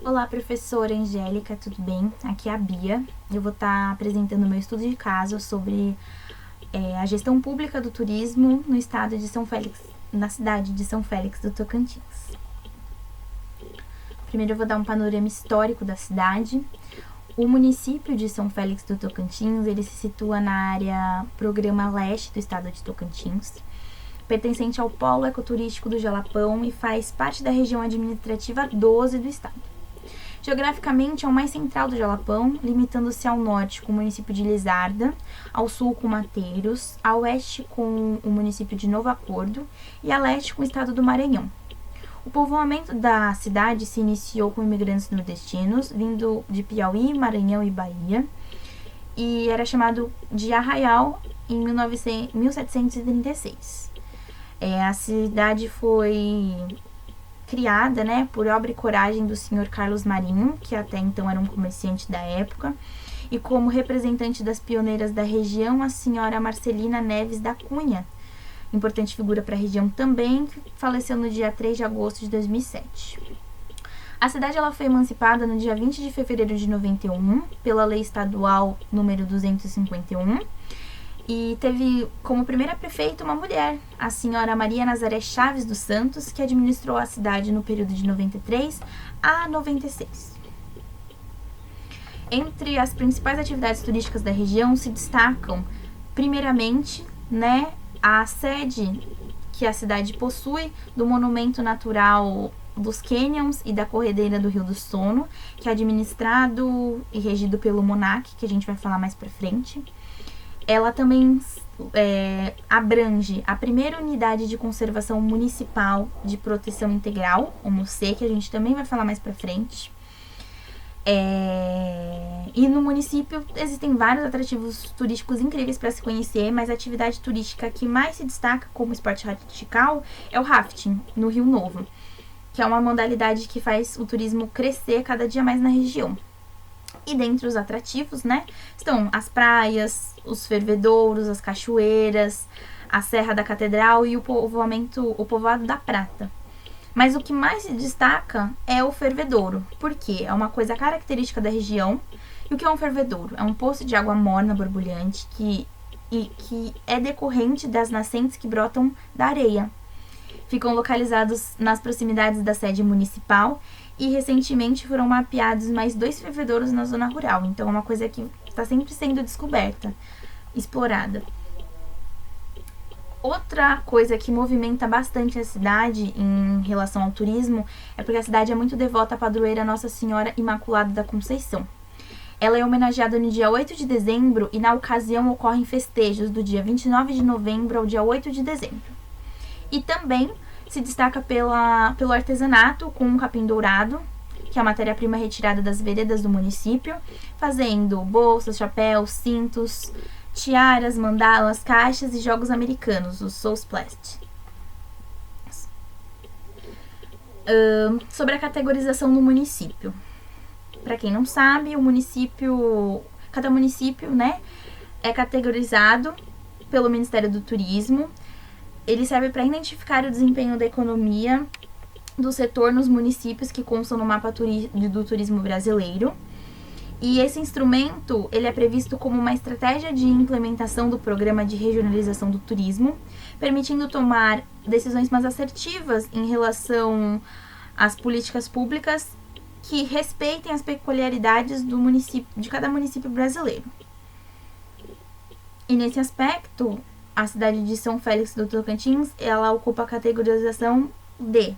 Olá, professora Angélica, tudo bem? Aqui é a Bia. Eu vou estar apresentando meu estudo de caso sobre a gestão pública do turismo no estado de São Félix, na cidade de São Félix do Tocantins. Primeiro eu vou dar um panorama histórico da cidade. O município de São Félix do Tocantins, ele se situa na área Programa Leste do estado de Tocantins, pertencente ao polo ecoturístico do Jalapão e faz parte da região administrativa 12 do estado. Geograficamente é o mais central do Jalapão, limitando-se ao norte com o município de Lizarda, ao sul com Mateiros, a oeste com o município de Novo Acordo e a leste com o estado do Maranhão. O povoamento da cidade se iniciou com imigrantes nordestinos, vindo de Piauí, Maranhão e Bahia, e era chamado de Arraial em 1736. A cidade foi criada, por obra e coragem do senhor Carlos Marinho, que até então era um comerciante da época, e como representante das pioneiras da região, a senhora Marcelina Neves da Cunha, importante figura para a região também, que faleceu no dia 3 de agosto de 2007. A cidade ela foi emancipada no dia 20 de fevereiro de 91, pela Lei Estadual número 251, e teve como primeira prefeita uma mulher, a senhora Maria Nazaré Chaves dos Santos, que administrou a cidade no período de 93 a 96. Entre as principais atividades turísticas da região se destacam, primeiramente, a sede que a cidade possui do Monumento Natural dos Canyons e da Corredeira do Rio do Sono, que é administrado e regido pelo MONAC, que a gente vai falar mais pra frente. Ela também abrange a primeira unidade de conservação municipal de proteção integral, o MUC, que a gente também vai falar mais pra frente. E no município existem vários atrativos turísticos incríveis para se conhecer, mas a atividade turística que mais se destaca como esporte radical é o rafting, no Rio Novo, que é uma modalidade que faz o turismo crescer cada dia mais na região. E dentre os atrativos, estão as praias, os fervedouros, as cachoeiras, a Serra da Catedral e o povoado da Prata. Mas o que mais se destaca é o fervedouro, porque é uma coisa característica da região. E o que é um fervedouro? É um poço de água morna, borbulhante, que é decorrente das nascentes que brotam da areia. Ficam localizados nas proximidades da sede municipal e recentemente foram mapeados mais 2 fervedouros na zona rural. Então é uma coisa que está sempre sendo descoberta, explorada. Outra coisa que movimenta bastante a cidade em relação ao turismo é porque a cidade é muito devota à padroeira Nossa Senhora Imaculada da Conceição. Ela é homenageada no dia 8 de dezembro e na ocasião ocorrem festejos do dia 29 de novembro ao dia 8 de dezembro. E também se destaca pelo artesanato com um capim dourado, que é a matéria-prima retirada das veredas do município, fazendo bolsas, chapéus, cintos, tiaras, mandalas, caixas e jogos americanos, os Soulsplast. Sobre a categorização do município. Para quem não sabe, cada município, é categorizado pelo Ministério do Turismo. Ele serve para identificar o desempenho da economia do setor nos municípios que constam no mapa do turismo brasileiro. E esse instrumento ele é previsto como uma estratégia de implementação do programa de regionalização do turismo, permitindo tomar decisões mais assertivas em relação às políticas públicas que respeitem as peculiaridades de cada município brasileiro. E nesse aspecto, a cidade de São Félix do Tocantins, ela ocupa a categorização D.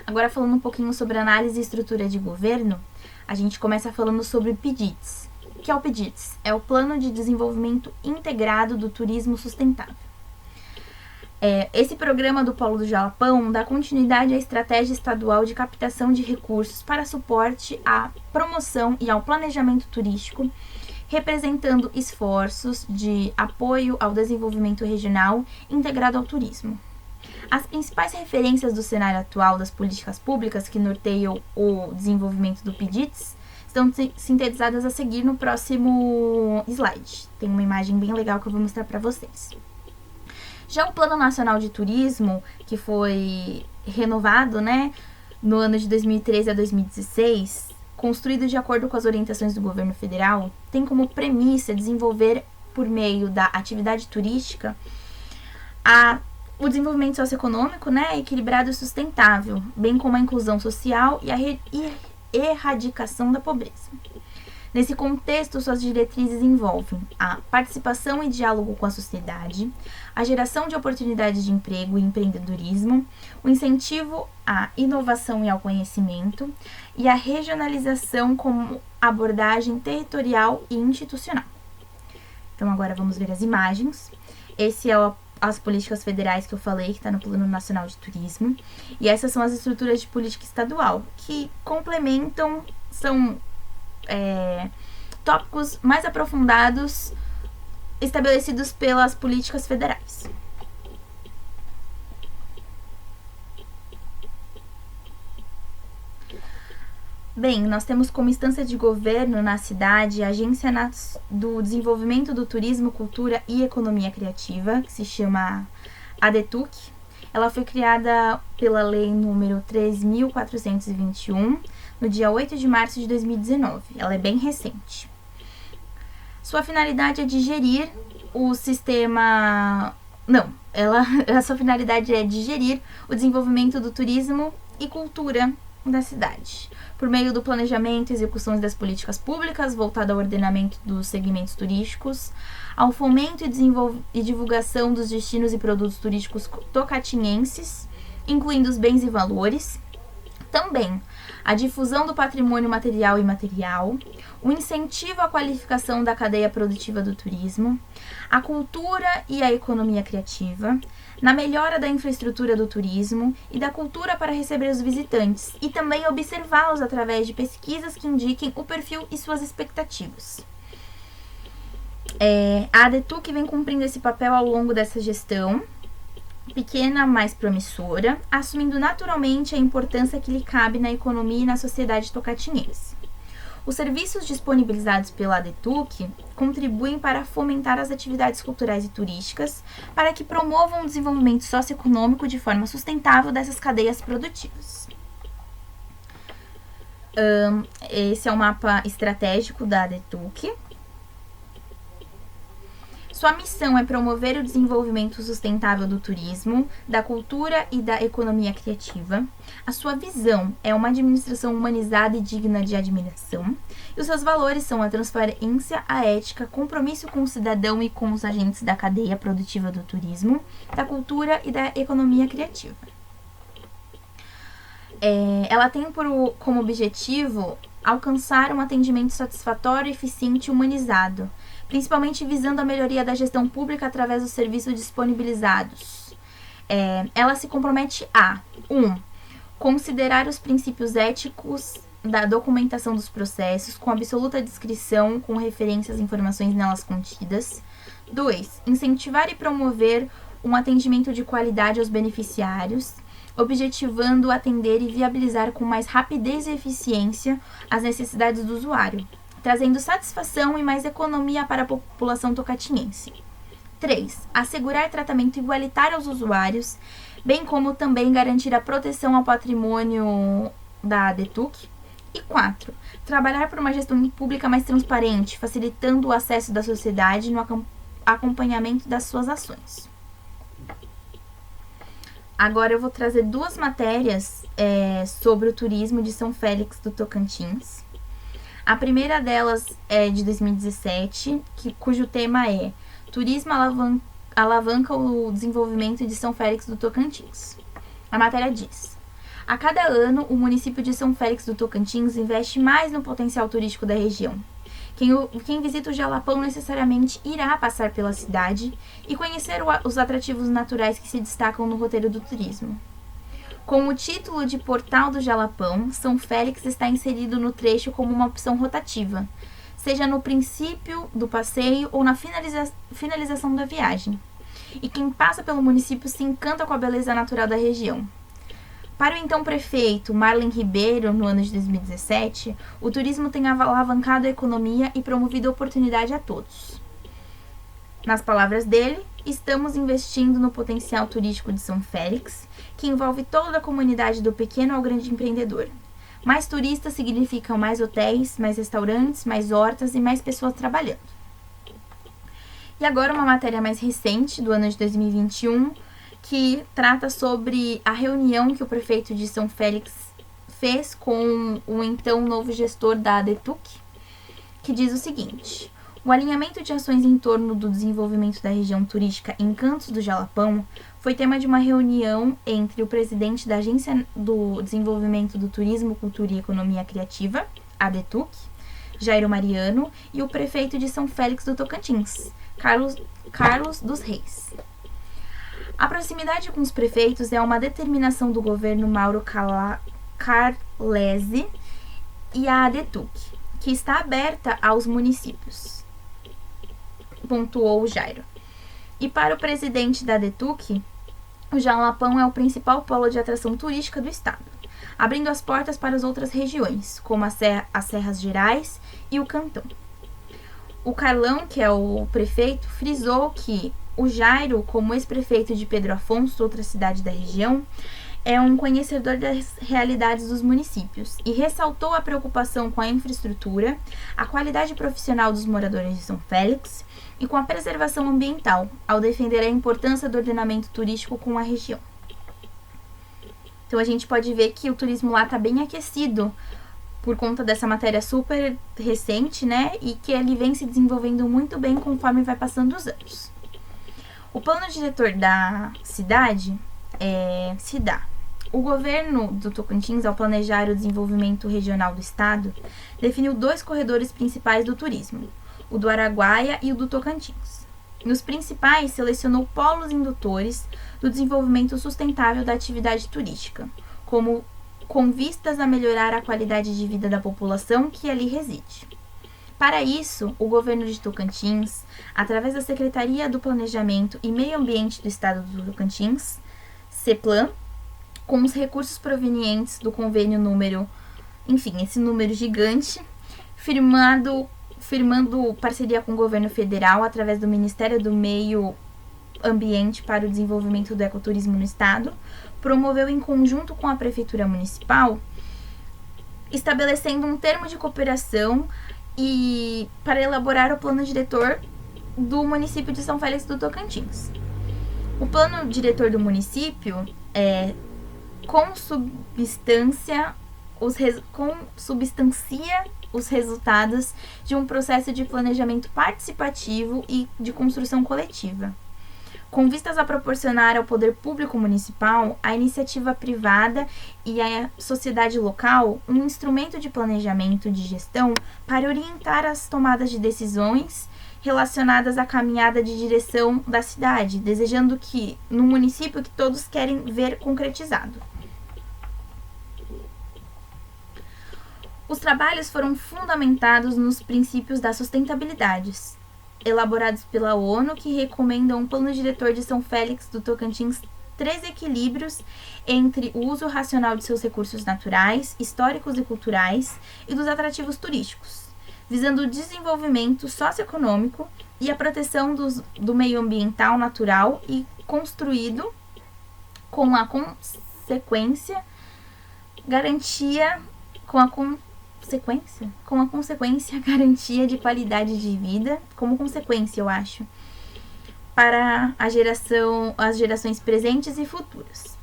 Agora, falando um pouquinho sobre análise e estrutura de governo, a gente começa falando sobre o PDITS. O que é o PDITS? É o Plano de Desenvolvimento Integrado do Turismo Sustentável. Esse programa do Polo do Jalapão dá continuidade à estratégia estadual de captação de recursos para suporte à promoção e ao planejamento turístico, representando esforços de apoio ao desenvolvimento regional integrado ao turismo. As principais referências do cenário atual das políticas públicas que norteiam o desenvolvimento do PDITS estão sintetizadas a seguir no próximo slide. Tem uma imagem bem legal que eu vou mostrar para vocês. Já o Plano Nacional de Turismo, que foi renovado, né, no ano de 2013 a 2016, construído de acordo com as orientações do governo federal, tem como premissa desenvolver, por meio da atividade turística, o desenvolvimento socioeconômico, né, equilibrado e sustentável, bem como a inclusão social e a erradicação da pobreza. Nesse contexto, suas diretrizes envolvem a participação e diálogo com a sociedade, a geração de oportunidades de emprego e empreendedorismo, o incentivo à inovação e ao conhecimento e a regionalização como abordagem territorial e institucional. Então, agora vamos ver as imagens. Esse é as políticas federais que eu falei, que está no Plano Nacional de Turismo. E essas são as estruturas de política estadual, que complementam, são tópicos mais aprofundados estabelecidos pelas políticas federais. Bem, nós temos como instância de governo na cidade a Agência do Desenvolvimento do Turismo, Cultura e Economia Criativa, que se chama ADETUC. Ela foi criada pela Lei número 3.421, no dia 8 de março de 2019. Ela é bem recente. Sua finalidade é de gerir o sistema... a sua finalidade é de gerir o desenvolvimento do turismo e cultura da cidade, por meio do planejamento e execução das políticas públicas voltada ao ordenamento dos segmentos turísticos, ao fomento e divulgação dos destinos e produtos turísticos tocatinhenses, incluindo os bens e valores, também a difusão do patrimônio material e imaterial, o incentivo à qualificação da cadeia produtiva do turismo, a cultura e a economia criativa, na melhora da infraestrutura do turismo e da cultura para receber os visitantes, e também observá-los através de pesquisas que indiquem o perfil e suas expectativas. A ADETUC vem cumprindo esse papel ao longo dessa gestão, pequena, mas promissora, assumindo naturalmente a importância que lhe cabe na economia e na sociedade tocatinense. Os serviços disponibilizados pela ADETUC contribuem para fomentar as atividades culturais e turísticas para que promovam o desenvolvimento socioeconômico de forma sustentável dessas cadeias produtivas. Esse é o mapa estratégico da ADETUC. Sua missão é promover o desenvolvimento sustentável do turismo, da cultura e da economia criativa. A sua visão é uma administração humanizada e digna de admiração. E os seus valores são a transparência, a ética, compromisso com o cidadão e com os agentes da cadeia produtiva do turismo, da cultura e da economia criativa. Ela tem como objetivo alcançar um atendimento satisfatório, eficiente e humanizado, principalmente visando a melhoria da gestão pública através dos serviços disponibilizados. Ela se compromete a 1. Considerar os princípios éticos da documentação dos processos, com absoluta discrição, com referência às informações nelas contidas. 2. Incentivar e promover um atendimento de qualidade aos beneficiários, objetivando atender e viabilizar com mais rapidez e eficiência as necessidades do usuário, trazendo satisfação e mais economia para a população tocatinense. 3. Assegurar tratamento igualitário aos usuários, bem como também garantir a proteção ao patrimônio da ADETUC. E 4. Trabalhar por uma gestão pública mais transparente, facilitando o acesso da sociedade no acompanhamento das suas ações. Agora eu vou trazer duas matérias sobre o turismo de São Félix do Tocantins. A primeira delas é de 2017, cujo tema é Turismo alavanca o desenvolvimento de São Félix do Tocantins. A matéria diz: a cada ano, o município de São Félix do Tocantins investe mais no potencial turístico da região. Quem visita o Jalapão necessariamente irá passar pela cidade e conhecer os atrativos naturais que se destacam no roteiro do turismo. Com o título de Portal do Jalapão, São Félix está inserido no trecho como uma opção rotativa, seja no princípio do passeio ou na finalização da viagem. E quem passa pelo município se encanta com a beleza natural da região. Para o então prefeito Marlen Ribeiro, no ano de 2017, o turismo tem alavancado a economia e promovido oportunidade a todos. Nas palavras dele, estamos investindo no potencial turístico de São Félix, que envolve toda a comunidade do pequeno ao grande empreendedor. Mais turistas significam mais hotéis, mais restaurantes, mais hortas e mais pessoas trabalhando. E agora uma matéria mais recente, do ano de 2021, que trata sobre a reunião que o prefeito de São Félix fez com o então novo gestor da ADETUC, que diz o seguinte: o alinhamento de ações em torno do desenvolvimento da região turística Encantos do Jalapão foi tema de uma reunião entre o presidente da Agência do Desenvolvimento do Turismo, Cultura e Economia Criativa, ADETUC, Jairo Mariano, e o prefeito de São Félix do Tocantins, Carlos dos Reis. A proximidade com os prefeitos é uma determinação do governo Mauro Carlesi e a ADETUC, que está aberta aos municípios, pontuou Jairo. E para o presidente da ADETUC, o Jalapão é o principal polo de atração turística do estado, abrindo as portas para as outras regiões, como as Serras Gerais e o Cantão. O Carlão, que é o prefeito, frisou que o Jairo, como ex-prefeito de Pedro Afonso, outra cidade da região, é um conhecedor das realidades dos municípios e ressaltou a preocupação com a infraestrutura, a qualidade profissional dos moradores de São Félix e com a preservação ambiental, ao defender a importância do ordenamento turístico com a região. Então a gente pode ver que o turismo lá está bem aquecido por conta dessa matéria super recente, né? E que ele vem se desenvolvendo muito bem conforme vai passando os anos. O plano diretor da cidade se dá. O governo do Tocantins, ao planejar o desenvolvimento regional do estado, definiu 2 corredores principais do turismo, o do Araguaia e o do Tocantins. Nos principais, selecionou polos indutores do desenvolvimento sustentável da atividade turística, como com vistas a melhorar a qualidade de vida da população que ali reside. Para isso, o governo de Tocantins, através da Secretaria do Planejamento e Meio Ambiente do Estado do Tocantins, CEPLAN, com os recursos provenientes do convênio esse número gigante, firmando parceria com o governo federal através do Ministério do Meio Ambiente para o Desenvolvimento do Ecoturismo no Estado, promoveu em conjunto com a Prefeitura Municipal, estabelecendo um termo de cooperação e para elaborar o plano diretor do município de São Félix do Tocantins. O plano diretor do município consubstancia os resultados de um processo de planejamento participativo e de construção coletiva, com vistas a proporcionar ao poder público municipal, à iniciativa privada e à sociedade local um instrumento de planejamento de gestão para orientar as tomadas de decisões relacionadas à caminhada de direção da cidade, desejando que, no município que todos querem ver concretizado. Os trabalhos foram fundamentados nos princípios da sustentabilidade, elaborados pela ONU, que recomendam um plano diretor de São Félix do Tocantins 3 equilíbrios entre o uso racional de seus recursos naturais, históricos e culturais e dos atrativos turísticos, visando o desenvolvimento socioeconômico e a proteção do meio ambiental natural e construído com a consequência garantia de qualidade de vida, como consequência, eu acho, para as gerações presentes e futuras.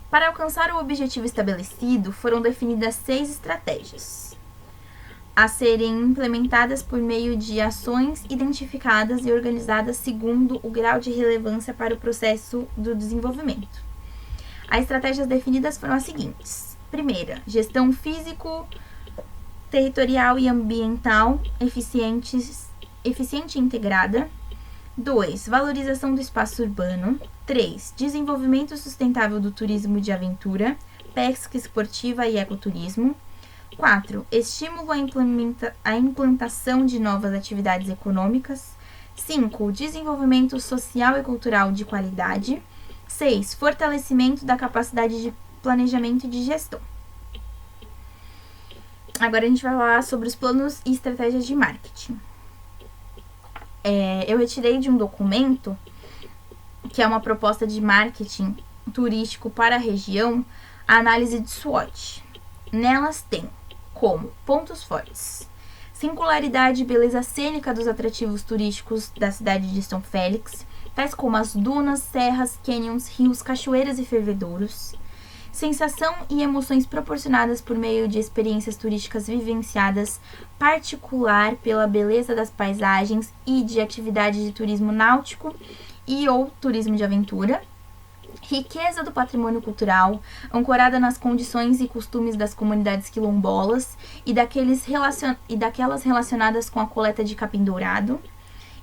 Para alcançar o objetivo estabelecido, foram definidas 6 estratégias a serem implementadas por meio de ações identificadas e organizadas segundo o grau de relevância para o processo do desenvolvimento. As estratégias definidas foram as seguintes: primeira, gestão físico, territorial e ambiental eficiente e integrada. 2. Valorização do espaço urbano. 3. Desenvolvimento sustentável do turismo de aventura, pesca esportiva e ecoturismo. 4. Estímulo à implantação de novas atividades econômicas. 5. Desenvolvimento social e cultural de qualidade. 6. Fortalecimento da capacidade de planejamento e de gestão. Agora a gente vai falar sobre os planos e estratégias de marketing. Eu retirei de um documento, que é uma proposta de marketing turístico para a região, a análise de SWOT. Nelas tem como pontos fortes: singularidade e beleza cênica dos atrativos turísticos da cidade de São Félix, tais como as dunas, serras, canyons, rios, cachoeiras e fervedouros. Sensação e emoções proporcionadas por meio de experiências turísticas vivenciadas, particular pela beleza das paisagens e de atividades de turismo náutico e ou turismo de aventura. Riqueza do patrimônio cultural, ancorada nas condições e costumes das comunidades quilombolas e daquelas relacionadas com a coleta de capim dourado.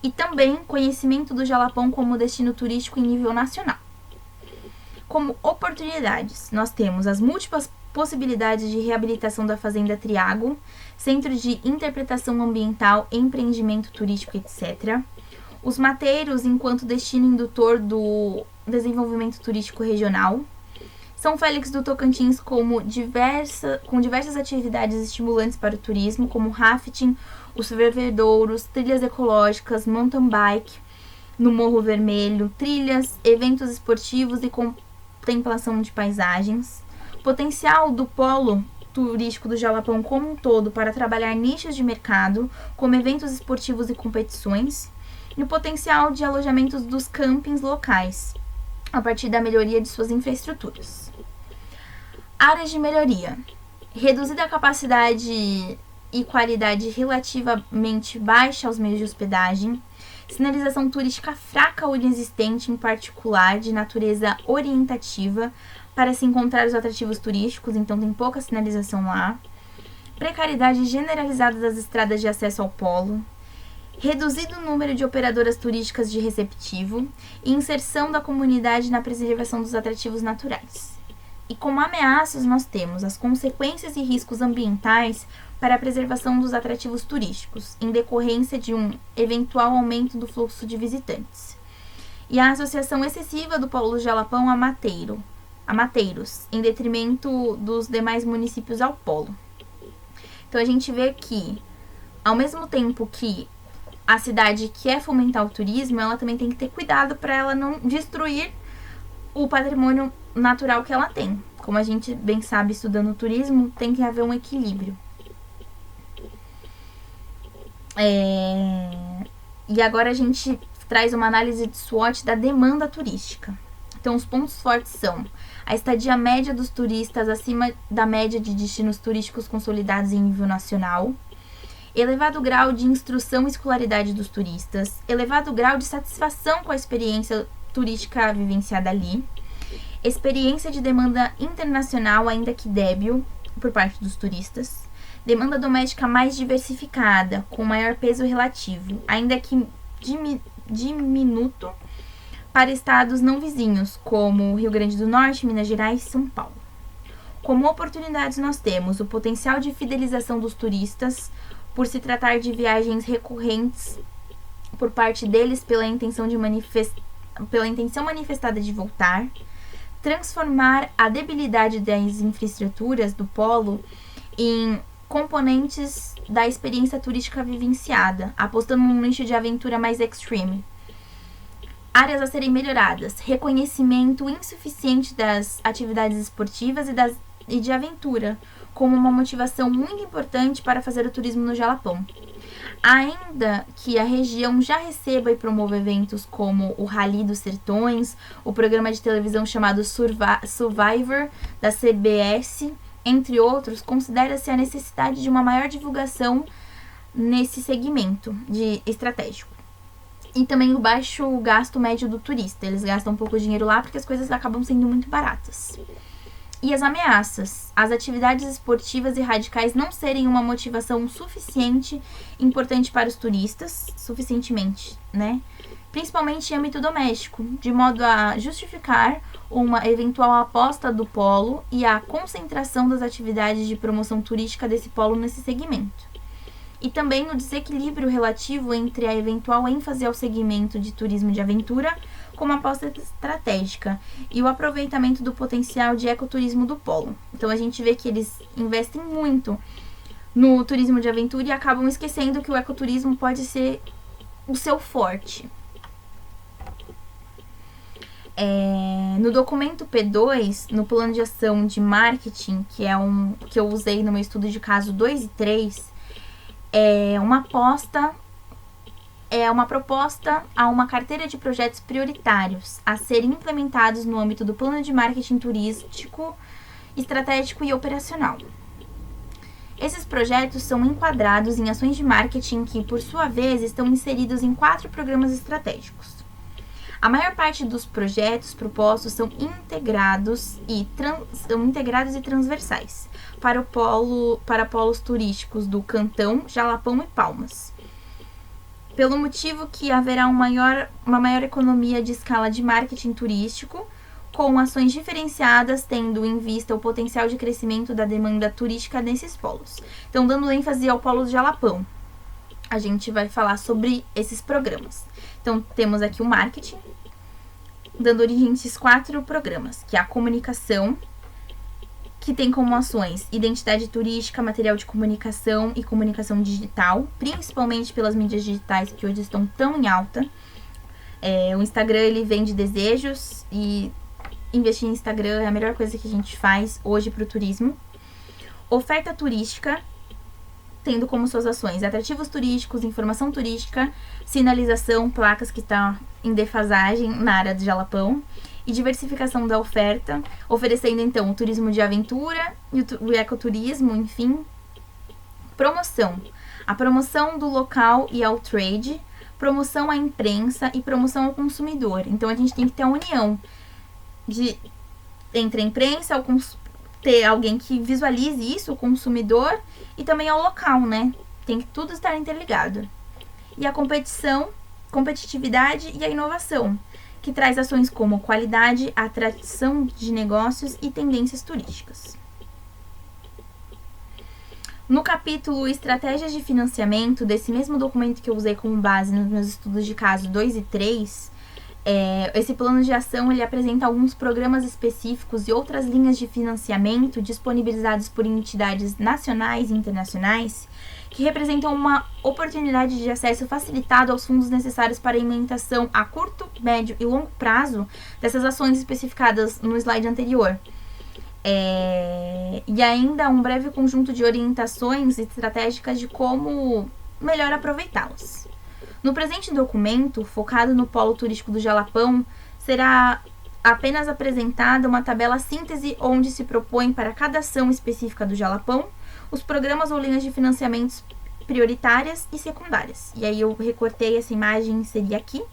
E também conhecimento do Jalapão como destino turístico em nível nacional. Como oportunidades, nós temos as múltiplas possibilidades de reabilitação da Fazenda Triago, centro de interpretação ambiental, empreendimento turístico, etc. Os mateiros enquanto destino indutor do desenvolvimento turístico regional. São Félix do Tocantins com diversas atividades estimulantes para o turismo, como rafting, os fervedouros, trilhas ecológicas, mountain bike no Morro Vermelho, trilhas, eventos esportivos e contemplação de paisagens. Potencial do polo turístico do Jalapão como um todo para trabalhar nichos de mercado, como eventos esportivos e competições. E o potencial de alojamentos dos campings locais, a partir da melhoria de suas infraestruturas. Áreas de melhoria: reduzida a capacidade e qualidade relativamente baixa aos meios de hospedagem, sinalização turística fraca ou inexistente, em particular de natureza orientativa, para se encontrar os atrativos turísticos, então tem pouca sinalização lá. Precariedade generalizada das estradas de acesso ao polo. Reduzido o número de operadoras turísticas de receptivo e inserção da comunidade na preservação dos atrativos naturais. E como ameaças nós temos as consequências e riscos ambientais para a preservação dos atrativos turísticos, em decorrência de um eventual aumento do fluxo de visitantes. E a associação excessiva do polo Jalapão a mateiros, em detrimento dos demais municípios ao polo. Então a gente vê que, ao mesmo tempo que a cidade quer fomentar o turismo, ela também tem que ter cuidado para ela não destruir o patrimônio natural que ela tem. Como a gente bem sabe, estudando turismo, tem que haver um equilíbrio. E agora a gente traz uma análise de SWOT da demanda turística. Então, os pontos fortes são a estadia média dos turistas acima da média de destinos turísticos consolidados em nível nacional, elevado grau de instrução e escolaridade dos turistas, elevado grau de satisfação com a experiência turística vivenciada ali, experiência de demanda internacional, ainda que débil, por parte dos turistas, demanda doméstica mais diversificada, com maior peso relativo, ainda que diminuto, para estados não vizinhos, como Rio Grande do Norte, Minas Gerais e São Paulo. Como oportunidades nós temos o potencial de fidelização dos turistas, por se tratar de viagens recorrentes por parte deles pela intenção manifestada de voltar, transformar a debilidade das infraestruturas do polo em componentes da experiência turística vivenciada, apostando num nicho de aventura mais extreme. Áreas a serem melhoradas: reconhecimento insuficiente das atividades esportivas e de aventura, como uma motivação muito importante para fazer o turismo no Jalapão. Ainda que a região já receba e promova eventos como o Rally dos Sertões, o programa de televisão chamado Survivor, da CBS, entre outros, considera-se a necessidade de uma maior divulgação nesse segmento estratégico. E também o baixo gasto médio do turista. Eles gastam pouco dinheiro lá porque as coisas acabam sendo muito baratas. E as ameaças: as atividades esportivas e radicais não serem uma motivação importante para os turistas, né? Principalmente em âmbito doméstico, de modo a justificar uma eventual aposta do polo e a concentração das atividades de promoção turística desse polo nesse segmento. E também no desequilíbrio relativo entre a eventual ênfase ao segmento de turismo de aventura como aposta estratégica e o aproveitamento do potencial de ecoturismo do polo. Então a gente vê que eles investem muito no turismo de aventura e acabam esquecendo que o ecoturismo pode ser o seu forte. No documento P2, no plano de ação de marketing, que é que eu usei no meu estudo de caso 2 e 3, é uma proposta a uma carteira de projetos prioritários a serem implementados no âmbito do plano de marketing turístico, estratégico e operacional. Esses projetos são enquadrados em ações de marketing que, por sua vez, estão inseridos em 4 programas estratégicos. A maior parte dos projetos propostos são integrados e transversais para polos turísticos do Cantão, Jalapão e Palmas. Pelo motivo que haverá uma maior economia de escala de marketing turístico, com ações diferenciadas tendo em vista o potencial de crescimento da demanda turística nesses polos. Então, dando ênfase ao polo do Jalapão, a gente vai falar sobre esses programas. Então, temos aqui o marketing, dando origem a esses 4 programas, que é a comunicação, que tem como ações identidade turística, material de comunicação e comunicação digital, principalmente pelas mídias digitais que hoje estão tão em alta. O Instagram, ele vende desejos e investir em Instagram é a melhor coisa que a gente faz hoje para o turismo. Oferta turística, tendo como suas ações atrativos turísticos, informação turística, sinalização, placas que estão em defasagem na área do Jalapão, e diversificação da oferta, oferecendo então o turismo de aventura e o ecoturismo, enfim. Promoção, a promoção do local e ao trade, promoção à imprensa e promoção ao consumidor. Então a gente tem que ter a união entre a imprensa, ter alguém que visualize isso, o consumidor, e também ao local, né? Tem que tudo estar interligado. E a competitividade e a inovação, que traz ações como qualidade, atração de negócios e tendências turísticas. No capítulo Estratégias de Financiamento, desse mesmo documento que eu usei como base nos meus estudos de caso 2 e 3, esse plano de ação ele apresenta alguns programas específicos e outras linhas de financiamento disponibilizados por entidades nacionais e internacionais que representam uma oportunidade de acesso facilitado aos fundos necessários para a implementação a curto, médio e longo prazo dessas ações especificadas no slide anterior. E ainda um breve conjunto de orientações estratégicas de como melhor aproveitá-las. No presente documento, focado no polo turístico do Jalapão, será apenas apresentada uma tabela síntese onde se propõe para cada ação específica do Jalapão os programas ou linhas de financiamentos prioritárias e secundárias. E aí eu recortei essa imagem e inseri aqui.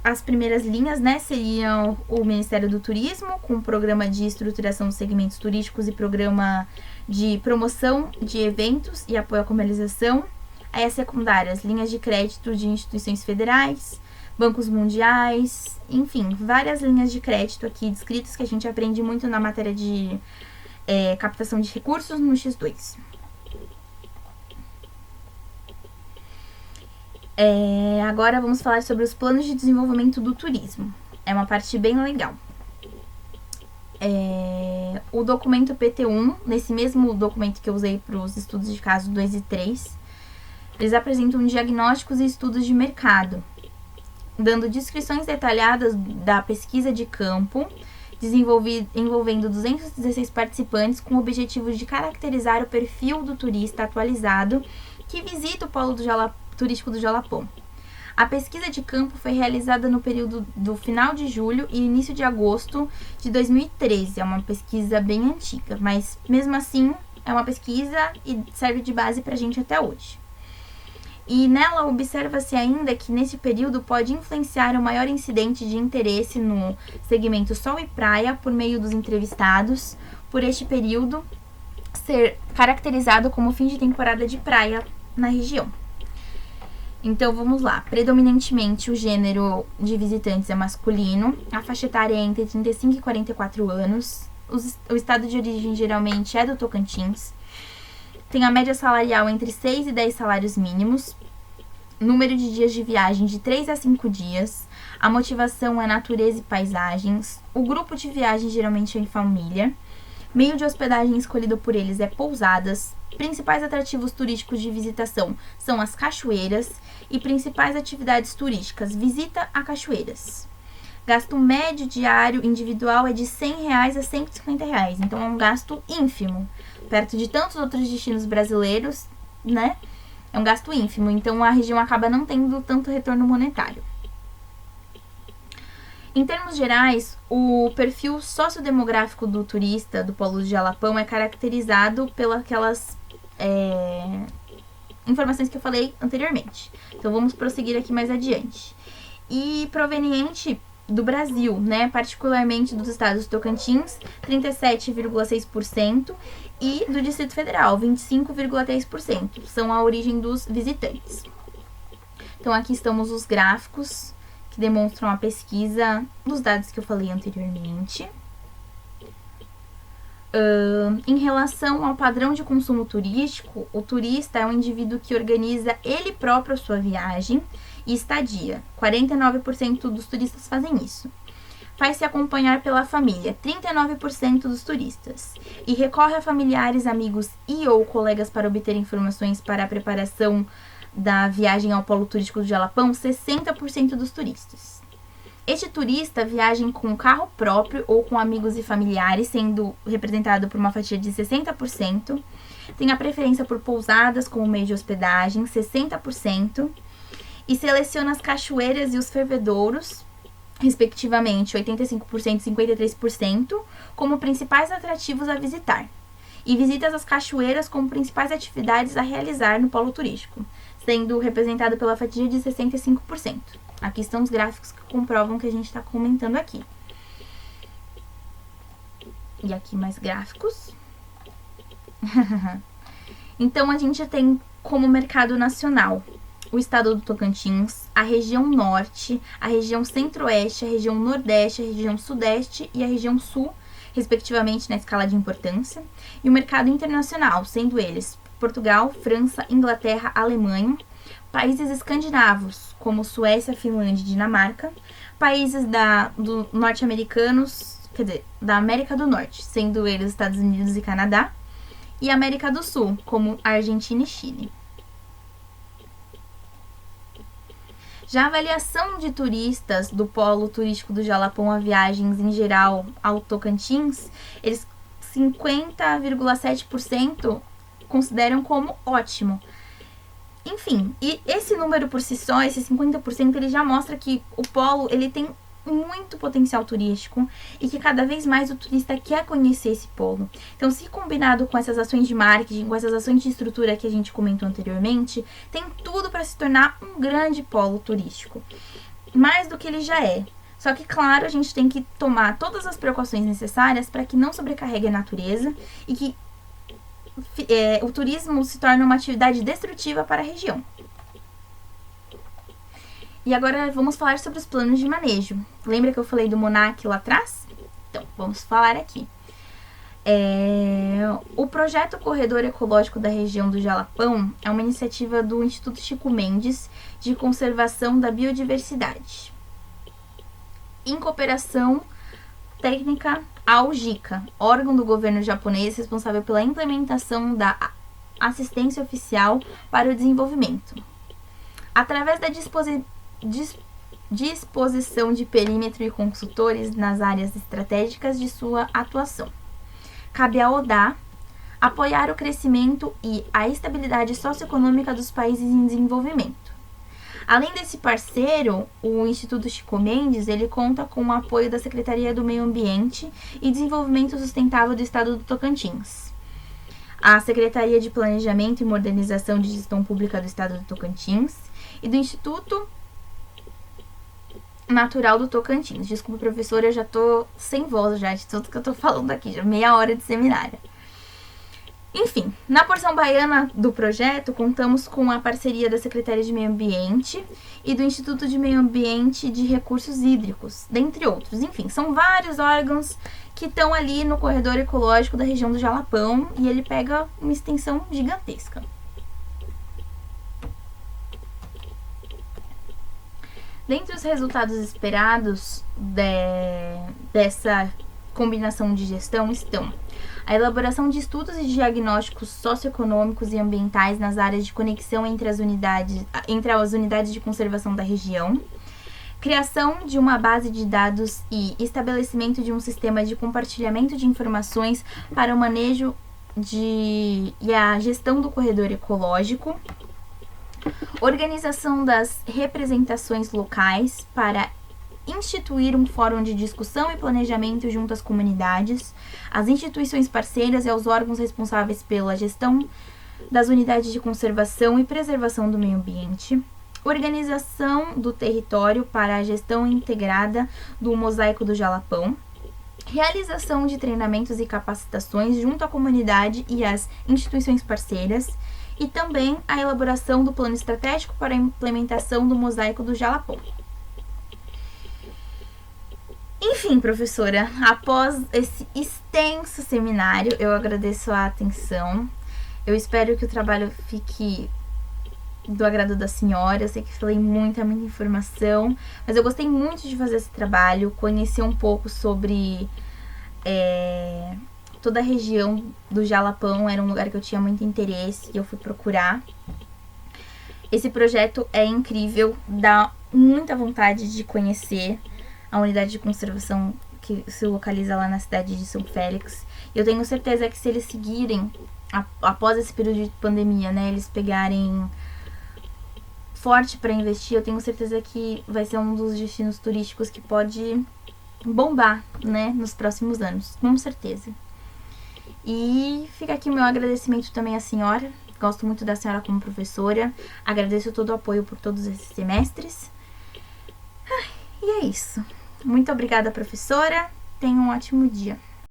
As primeiras linhas, né, seriam o Ministério do Turismo, com o programa de estruturação dos segmentos turísticos e programa de promoção de eventos e apoio à comercialização. Aí as secundárias, linhas de crédito de instituições federais, bancos mundiais, enfim, várias linhas de crédito aqui descritas que a gente aprende muito na matéria de captação de recursos no X2. Agora vamos falar sobre os planos de desenvolvimento do turismo. É uma parte bem legal. O documento PT1, nesse mesmo documento que eu usei para os estudos de caso 2 e 3, eles apresentam diagnósticos e estudos de mercado, dando descrições detalhadas da pesquisa de campo, envolvendo 216 participantes com o objetivo de caracterizar o perfil do turista atualizado que visita o polo turístico do Jalapão. A pesquisa de campo foi realizada no período do final de julho e início de agosto de 2013. É uma pesquisa bem antiga, mas mesmo assim é uma pesquisa e serve de base para a gente até hoje. E nela observa-se ainda que nesse período pode influenciar o maior incidente de interesse no segmento sol e praia por meio dos entrevistados, por este período ser caracterizado como fim de temporada de praia na região. Então vamos lá, predominantemente o gênero de visitantes é masculino, a faixa etária é entre 35 e 44 anos, o estado de origem geralmente é do Tocantins, tem a média salarial entre 6 e 10 salários mínimos, número de dias de viagem de 3 a 5 dias, a motivação é natureza e paisagens, o grupo de viagem geralmente é em família, Meio de hospedagem escolhido por eles é pousadas. Principais atrativos turísticos de visitação são as cachoeiras e principais atividades turísticas, visita a cachoeiras. Gasto médio diário individual é de R$100 a R$150, então é um gasto ínfimo. Perto de tantos outros destinos brasileiros, né? É um gasto ínfimo, então a região acaba não tendo tanto retorno monetário. Em termos gerais, o perfil sociodemográfico do turista do Polo de Jalapão é caracterizado pelas informações que eu falei anteriormente. Então vamos prosseguir aqui mais adiante. E proveniente do Brasil, né, particularmente dos estados do Tocantins, 37,6%, e do Distrito Federal, 25,3%, são a origem dos visitantes. Então aqui estamos os gráficos que demonstram a pesquisa dos dados que eu falei anteriormente. Em relação ao padrão de consumo turístico, o turista é um indivíduo que organiza ele próprio a sua viagem e estadia. 49% dos turistas fazem isso. Faz-se acompanhar pela família, 39% dos turistas. E recorre a familiares, amigos e ou colegas para obter informações para a preparação da viagem ao polo turístico do Jalapão, 60% dos turistas. Este turista viaja com carro próprio ou com amigos e familiares, sendo representado por uma fatia de 60%. Tem a preferência por pousadas como meio de hospedagem, 60%. E seleciona as cachoeiras e os fervedouros, respectivamente 85% e 53%, como principais atrativos a visitar. E visita as cachoeiras como principais atividades a realizar no polo turístico, sendo representado pela fatia de 65%. Aqui estão os gráficos que comprovam o que a gente está comentando aqui. E aqui mais gráficos. Então, a gente tem como mercado nacional o estado do Tocantins, a região norte, a região centro-oeste, a região nordeste, a região sudeste e a região sul, respectivamente na escala de importância. E o mercado internacional, sendo eles Portugal, França, Inglaterra, Alemanha, países escandinavos, como Suécia, Finlândia e Dinamarca, países norte-americanos, quer dizer, da América do Norte, sendo eles Estados Unidos e Canadá, e América do Sul, como Argentina e Chile. Já a avaliação de turistas do polo turístico do Jalapão a viagens em geral ao Tocantins, eles 50,7% consideram como ótimo. Enfim, e esse número por si só, esse 50%, ele já mostra que o polo ele tem muito potencial turístico e que cada vez mais o turista quer conhecer esse polo. Então, se combinado com essas ações de marketing, com essas ações de estrutura que a gente comentou anteriormente, tem tudo para se tornar um grande polo turístico. Mais do que ele já é. Só que, claro, a gente tem que tomar todas as precauções necessárias para que não sobrecarregue a natureza e que o turismo se torna uma atividade destrutiva para a região. E agora vamos falar sobre os planos de manejo. Lembra que eu falei do MONAC lá atrás? Então, vamos falar aqui. O projeto Corredor Ecológico da região do Jalapão é uma iniciativa do Instituto Chico Mendes de Conservação da Biodiversidade, em cooperação técnica ao JICA, órgão do governo japonês responsável pela implementação da assistência oficial para o desenvolvimento. Através da disposição de perímetro e consultores nas áreas estratégicas de sua atuação. Cabe à ODA apoiar o crescimento e a estabilidade socioeconômica dos países em desenvolvimento. Além desse parceiro, o Instituto Chico Mendes, ele conta com o apoio da Secretaria do Meio Ambiente e Desenvolvimento Sustentável do Estado do Tocantins, a Secretaria de Planejamento e Modernização de Gestão Pública do Estado do Tocantins e do Instituto Natural do Tocantins. Desculpa, professora, eu já tô sem voz já de tudo que eu tô falando aqui, já meia hora de seminário. Enfim, na porção baiana do projeto, contamos com a parceria da Secretaria de Meio Ambiente e do Instituto de Meio Ambiente de Recursos Hídricos, dentre outros. Enfim, são vários órgãos que estão ali no corredor ecológico da região do Jalapão e ele pega uma extensão gigantesca. Dentre os resultados esperados dessa combinação de gestão estão A elaboração de estudos e diagnósticos socioeconômicos e ambientais nas áreas de conexão entre as unidades de conservação da região. Criação de uma base de dados e estabelecimento de um sistema de compartilhamento de informações para o manejo e a gestão do corredor ecológico. Organização das representações locais para instituir um fórum de discussão e planejamento junto às comunidades, às instituições parceiras e aos órgãos responsáveis pela gestão das unidades de conservação e preservação do meio ambiente. Organização do território para a gestão integrada do mosaico do Jalapão. Realização de treinamentos e capacitações junto à comunidade e às instituições parceiras. E também a elaboração do plano estratégico para a implementação do mosaico do Jalapão. Enfim, professora, após esse extenso seminário, eu agradeço a atenção. Eu espero que o trabalho fique do agrado da senhora. Eu sei que falei muita informação, mas eu gostei muito de fazer esse trabalho, conhecer um pouco sobre toda a região do Jalapão. Era um lugar que eu tinha muito interesse e eu fui procurar. Esse projeto é incrível, dá muita vontade de conhecer a unidade de conservação que se localiza lá na cidade de São Félix. Eu tenho certeza que se eles seguirem, após esse período de pandemia, né, eles pegarem forte para investir, eu tenho certeza que vai ser um dos destinos turísticos que pode bombar, né, nos próximos anos, com certeza. E fica aqui o meu agradecimento também à senhora. Gosto muito da senhora como professora. Agradeço todo o apoio por todos esses semestres. E é isso. Muito obrigada, professora. Tenha um ótimo dia.